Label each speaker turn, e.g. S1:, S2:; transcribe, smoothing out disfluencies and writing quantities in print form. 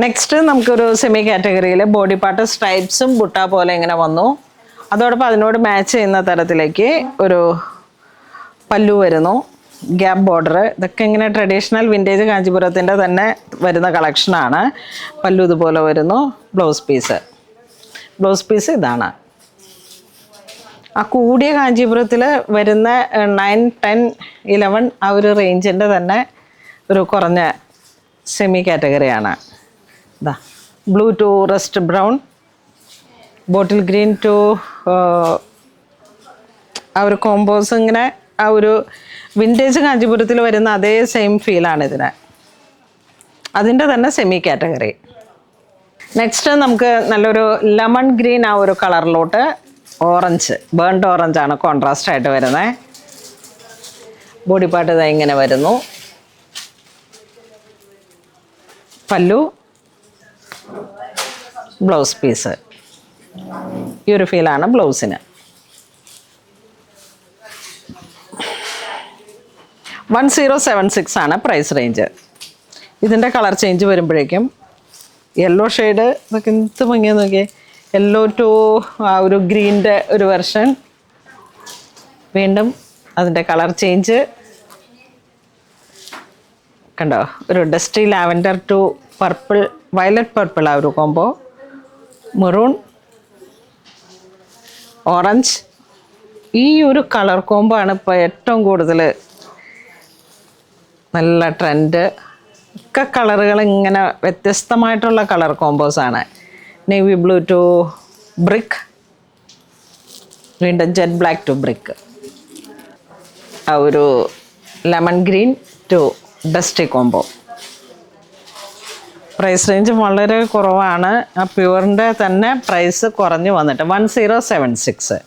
S1: Next നമുക്കൊരു semi കാറ്റഗറിയിൽ body part സ്ട്രൈപ്സും butta പോലെ ഇങ്ങനെ വന്നു. അതോടൊപ്പം അതിനോട് മാച്ച് ചെയ്യുന്ന തരത്തിലേക്ക് ഒരു പല്ലു വരുന്നു, ഗ്യാപ്പ് ബോർഡർ. ഇതൊക്കെ ഇങ്ങനെ ട്രഡീഷണൽ വിൻറ്റേജ് കാഞ്ചീപുരത്തിൻ്റെ തന്നെ വരുന്ന കളക്ഷനാണ്. പല്ലു ഇതുപോലെ വരുന്നു. ബ്ലൗസ് പീസ് ഇതാണ്. ആ കൂടിയ കാഞ്ചീപുരത്തിൽ വരുന്ന 9, 10, 11 ആ ഒരു റേഞ്ചിൻ്റെ തന്നെ ഒരു കുറഞ്ഞ സെമി കാറ്റഗറിയാണ്. ഇതാ blue to rust brown, bottle green to ആ ഒരു കോമ്പോസ്, ഇങ്ങനെ ആ ഒരു വിൻറ്റേജ് കാഞ്ചീപുരത്തിൽ വരുന്ന അതേ സെയിം ഫീലാണ് ഇതിന്. അതിൻ്റെ തന്നെ സെമി കാറ്റഗറി. നെക്സ്റ്റ് നമുക്ക് നല്ലൊരു ലെമൺ ഗ്രീൻ ആ ഒരു കളറിലോട്ട് ഓറഞ്ച്, ബേൺഡ് ഓറഞ്ചാണ് കോൺട്രാസ്റ്റ് ആയിട്ട് വരുന്നത്. ബോഡി പാർട്ട് ഇതാ ഇങ്ങനെ വരുന്നു. പല്ലു, ബ്ലൗസ് പീസ്. ഈ ഒരു ഫീലാണ് ബ്ലൗസിന്. 1076 ആണ് പ്രൈസ് റേഞ്ച്. ഇതിൻ്റെ കളർ ചേഞ്ച് വരുമ്പോഴേക്കും യെല്ലോ ഷെയ്ഡ്, ഇതൊക്കെ എന്ത് ഭംഗിയാന്ന് നോക്കിയേ. യെല്ലോ ടു ആ ഒരു ഗ്രീൻ്റെ ഒരു വെർഷൻ. വീണ്ടും അതിൻ്റെ കളർ ചേഞ്ച് കണ്ടോ. ഒരു dusty lavender to purple, violet purple ആ ഒരു കോംബോ. Maroon, orange. ഈ ഒരു കളർ കോംബോ ആണ് ഇപ്പോൾ ഏറ്റവും കൂടുതൽ നല്ല ട്രെൻഡ്. ഒക്കെ കളറുകൾ ഇങ്ങനെ വ്യത്യസ്തമായിട്ടുള്ള കളർ കോമ്പോസാണ്. നേവി ബ്ലൂ ടു ബ്രിക്ക്, വീണ്ടും ജെറ്റ് ബ്ലാക്ക് ടു ബ്രിക്ക്, ആ ഒരു lemon green to dusty combo. Price range വളരെ കുറവാണ്. ആ പ്യുവറിൻ്റെ തന്നെ പ്രൈസ് കുറഞ്ഞു വന്നിട്ട് 1076.